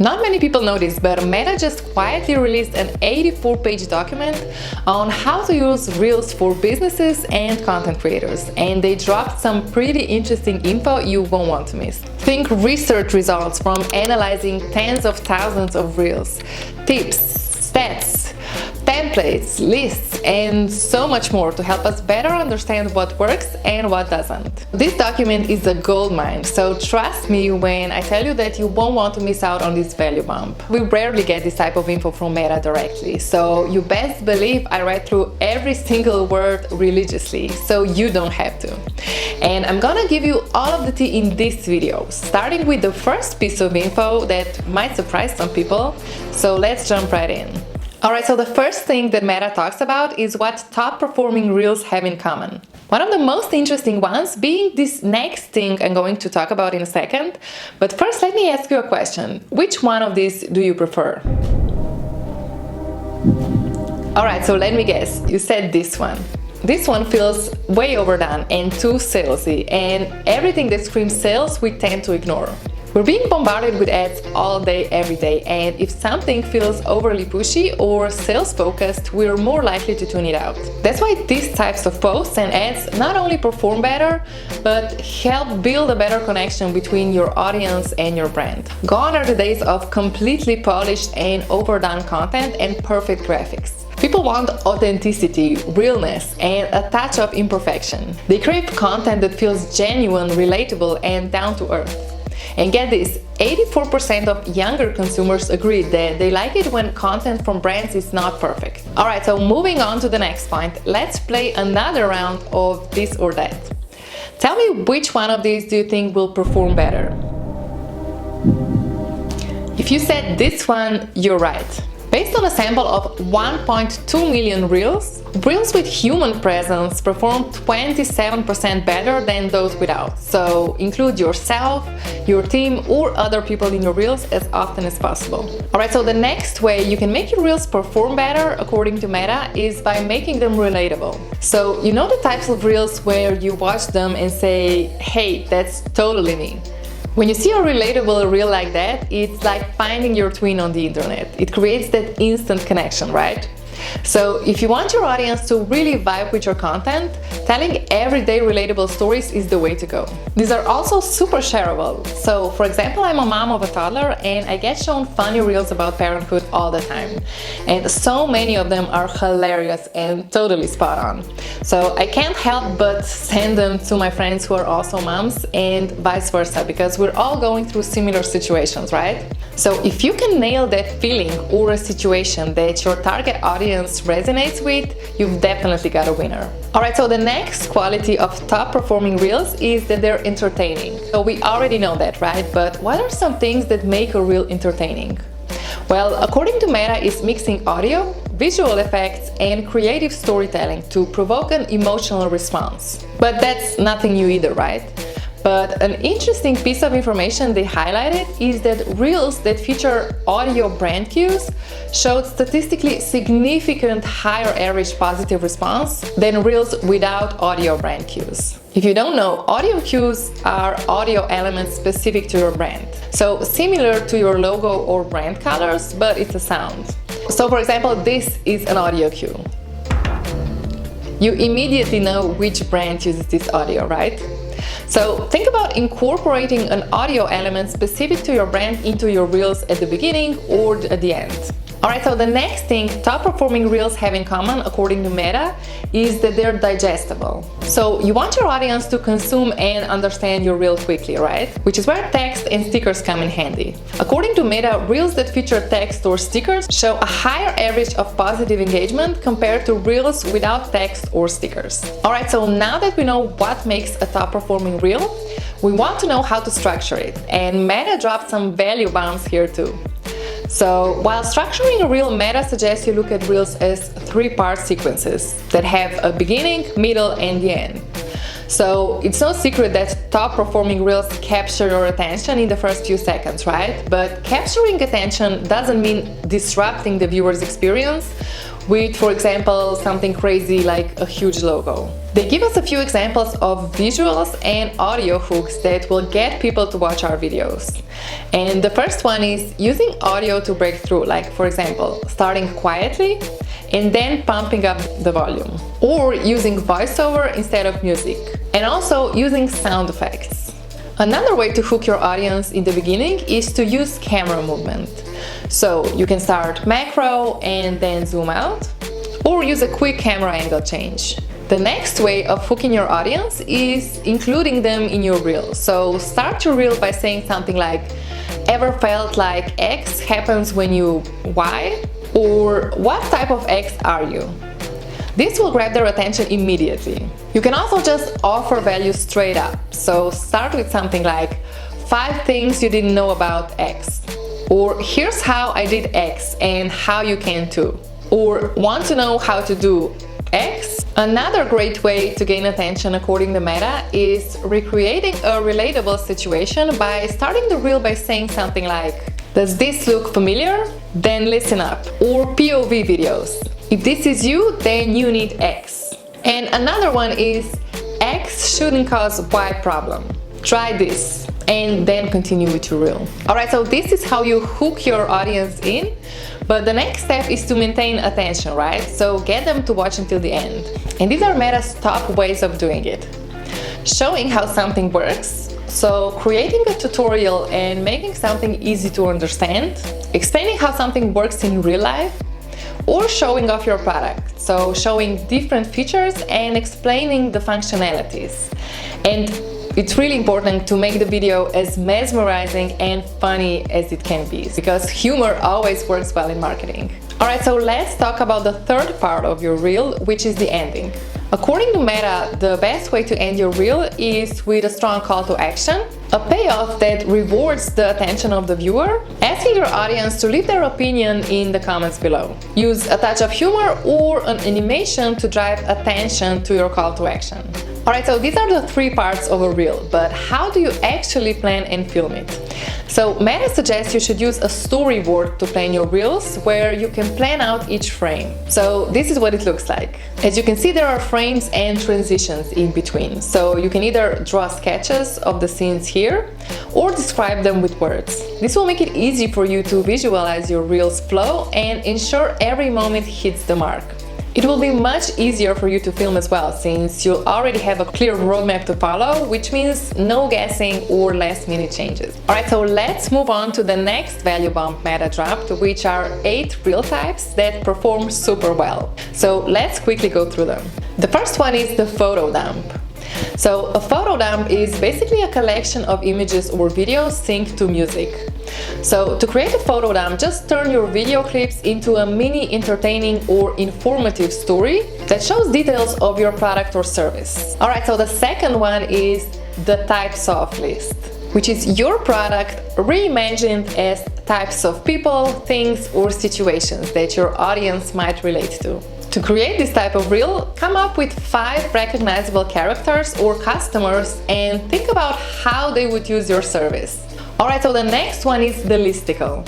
Not many people know this, but Meta just quietly released an 84-page document on how to use Reels for businesses and content creators, and they dropped some pretty interesting info you won't want to miss. Think research results from analyzing tens of thousands of Reels, tips, stats, templates, lists, and so much more to help us better understand what works and what doesn't. This document is a goldmine, so trust me when I tell you that you won't want to miss out on this value bump. We rarely get this type of info from Meta directly, so you best believe I read through every single word religiously, so you don't have to. And I'm gonna give you all of the tea in this video, starting with the first piece of info that might surprise some people, so let's jump right in. Alright, so the first thing that Meta talks about is what top performing Reels have in common. One of the most interesting ones being this next thing I'm going to talk about in a second, but first let me ask you a question. Which one of these do you prefer? Alright, so let me guess, you said this one. This one feels way overdone and too salesy, and everything that screams sales we tend to ignore. We're being bombarded with ads all day, every day, and if something feels overly pushy or sales-focused, we're more likely to tune it out. That's why these types of posts and ads not only perform better, but help build a better connection between your audience and your brand. Gone are the days of completely polished and overdone content and perfect graphics. People want authenticity, realness, and a touch of imperfection. They crave content that feels genuine, relatable, and down to earth. And get this, 84% of younger consumers agree that they like it when content from brands is not perfect. Alright, so moving on to the next point, let's play another round of this or that. Tell me which one of these do you think will perform better? If you said this one, you're right. Based on a sample of 1.2 million Reels, Reels with human presence perform 27% better than those without. So include yourself, your team, or other people in your Reels as often as possible. Alright, so the next way you can make your Reels perform better, according to Meta, is by making them relatable. So you know the types of Reels where you watch them and say, hey, that's totally me. When you see a relatable reel like that, it's like finding your twin on the internet. It creates that instant connection, right? So if you want your audience to really vibe with your content, telling everyday relatable stories is the way to go. These are also super shareable. So for example, I'm a mom of a toddler and I get shown funny reels about parenthood all the time. And so many of them are hilarious and totally spot on. So I can't help but send them to my friends who are also moms and vice versa, because we're all going through similar situations, right? So if you can nail that feeling or a situation that your target audience resonates with, you've definitely got a winner. Alright, so the next quality of top performing Reels is that they're entertaining. So we already know that, right? But what are some things that make a Reel entertaining? Well, according to Meta, it's mixing audio, visual effects, and creative storytelling to provoke an emotional response. But that's nothing new either, right? But an interesting piece of information they highlighted is that Reels that feature audio brand cues showed statistically significant higher average positive response than Reels without audio brand cues. If you don't know, audio cues are audio elements specific to your brand. So similar to your logo or brand colors, but it's a sound. So for example, this is an audio cue. You immediately know which brand uses this audio, right? So think about incorporating an audio element specific to your brand into your Reels at the beginning or at the end. Alright, so the next thing top performing Reels have in common, according to Meta, is that they're digestible. So you want your audience to consume and understand your Reel quickly, right? Which is where text and stickers come in handy. According to Meta, Reels that feature text or stickers show a higher average of positive engagement compared to Reels without text or stickers. Alright, so now that we know what makes a top performing Reel, we want to know how to structure it. And Meta dropped some value bombs here too. So while structuring a Reel, Meta suggests you look at Reels as three-part sequences that have a beginning, middle, and the end. So it's no secret that top performing Reels capture your attention in the first few seconds, right? But capturing attention doesn't mean disrupting the viewer's experience. with, for example, something crazy like a huge logo. They give us a few examples of visuals and audio hooks that will get people to watch our videos. And the first one is using audio to break through, like for example, starting quietly and then pumping up the volume, or using voiceover instead of music, and also using sound effects. Another way to hook your audience in the beginning is to use camera movement. So you can start macro and then zoom out, or use a quick camera angle change. The next way of hooking your audience is including them in your reel. So start your reel by saying something like, "Ever felt like X happens when you Y?" Or "What type of X are you?" This will grab their attention immediately. You can also just offer value straight up. So start with something like, "5 things you didn't know about X." Or "Here's how I did X and how you can too." Or "Want to know how to do X?" Another great way to gain attention according to Meta is recreating a relatable situation by starting the reel by saying something like, "Does this look familiar? Then listen up." Or POV videos. "If this is you, then you need X." And another one is, "X shouldn't cause Y problem. Try this." And then continue with your reel. Alright, so this is how you hook your audience in. But the next step is to maintain attention, right? So get them to watch until the end. And these are Meta's top ways of doing it. Showing how something works. So creating a tutorial and making something easy to understand. Explaining how something works in real life. Or showing off your product. So showing different features and explaining the functionalities. And it's really important to make the video as mesmerizing and funny as it can be, because humor always works well in marketing. Alright, so let's talk about the third part of your reel, which is the ending. According to Meta, the best way to end your reel is with a strong call to action, a payoff that rewards the attention of the viewer, asking your audience to leave their opinion in the comments below. Use a touch of humor or an animation to drive attention to your call to action. Alright, so these are the 3 parts of a reel, but how do you actually plan and film it? So Meta suggests you should use a storyboard to plan your reels, where you can plan out each frame. So this is what it looks like. As you can see, there are frames and transitions in between. So you can either draw sketches of the scenes here or describe them with words. This will make it easy for you to visualize your reel's flow and ensure every moment hits the mark. It will be much easier for you to film as well, since you'll already have a clear roadmap to follow, which means no guessing or last-minute changes. Alright, so let's move on to the next value bump Meta dropped, which are 8 reel types that perform super well. So let's quickly go through them. The first one is the photo dump. So a photo dump is basically a collection of images or videos synced to music. So to create a photo dump, just turn your video clips into a mini entertaining or informative story that shows details of your product or service. Alright, so the second one is the types of list, which is your product reimagined as types of people, things, or situations that your audience might relate to. To create this type of reel, come up with 5 recognizable characters or customers and think about how they would use your service. Alright, so the next one is the listicle.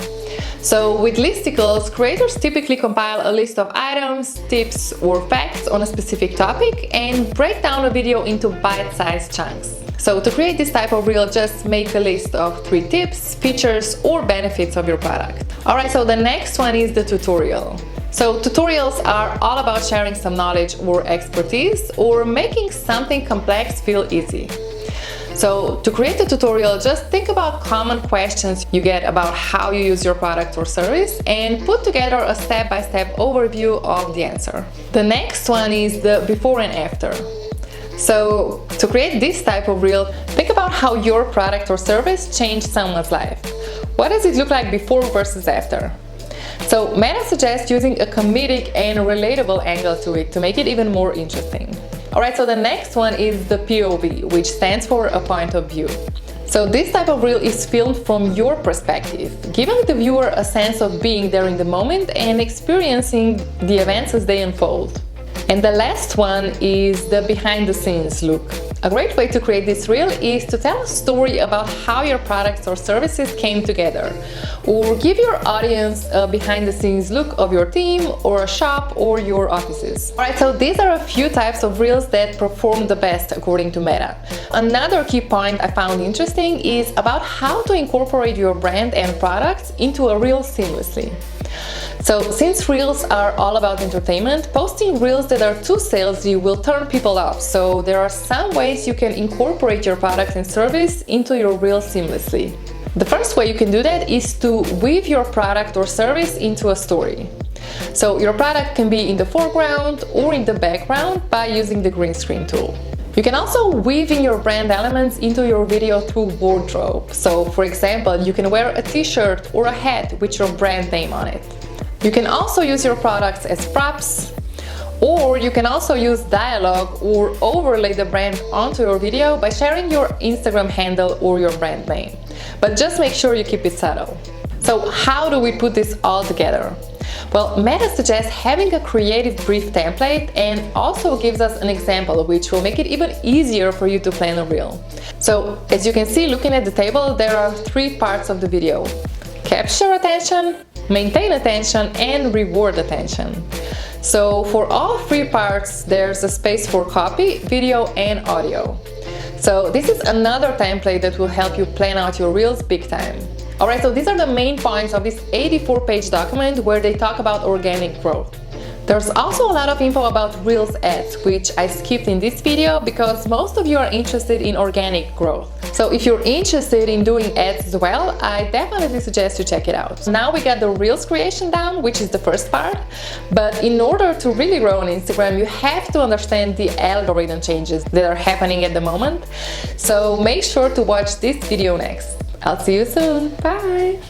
So with listicles, creators typically compile a list of items, tips, or facts on a specific topic and break down a video into bite-sized chunks. So to create this type of reel, just make a list of 3 tips, features, or benefits of your product. Alright, so the next one is the tutorial. So tutorials are all about sharing some knowledge or expertise or making something complex feel easy. So to create a tutorial, just think about common questions you get about how you use your product or service and put together a step-by-step overview of the answer. The next one is the before and after. So to create this type of reel, think about how your product or service changed someone's life. What does it look like before versus after? So Meta suggests using a comedic and relatable angle to it to make it even more interesting. Alright, so the next one is the POV, which stands for a point of view. So this type of reel is filmed from your perspective, giving the viewer a sense of being there in the moment and experiencing the events as they unfold. And the last one is the behind the scenes look. A great way to create this reel is to tell a story about how your products or services came together, or give your audience a behind-the-scenes look of your team or a shop or your offices. Alright, so these are a few types of reels that perform the best according to Meta. Another key point I found interesting is about how to incorporate your brand and products into a reel seamlessly. So, since reels are all about entertainment, posting reels that are too salesy will turn people off. So there are some ways you can incorporate your product and service into your reel seamlessly. The first way you can do that is to weave your product or service into a story. So your product can be in the foreground or in the background by using the green screen tool. You can also weave in your brand elements into your video through wardrobe. So for example, you can wear a t-shirt or a hat with your brand name on it. You can also use your products as props, or you can also use dialogue or overlay the brand onto your video by sharing your Instagram handle or your brand name. But just make sure you keep it subtle. So how do we put this all together? Well, Meta suggests having a creative brief template and also gives us an example which will make it even easier for you to plan a reel. So as you can see, looking at the table, there are 3 parts of the video: capture attention, maintain attention, and reward attention. So for all 3 parts, there's a space for copy, video, and audio. So this is another template that will help you plan out your reels big time. Alright, so these are the main points of this 84-page document where they talk about organic growth. There's also a lot of info about Reels ads, which I skipped in this video because most of you are interested in organic growth. So if you're interested in doing ads as well, I definitely suggest you check it out. Now we got the Reels creation down, which is the first part, but in order to really grow on Instagram, you have to understand the algorithm changes that are happening at the moment. So make sure to watch this video next. I'll see you soon. Bye!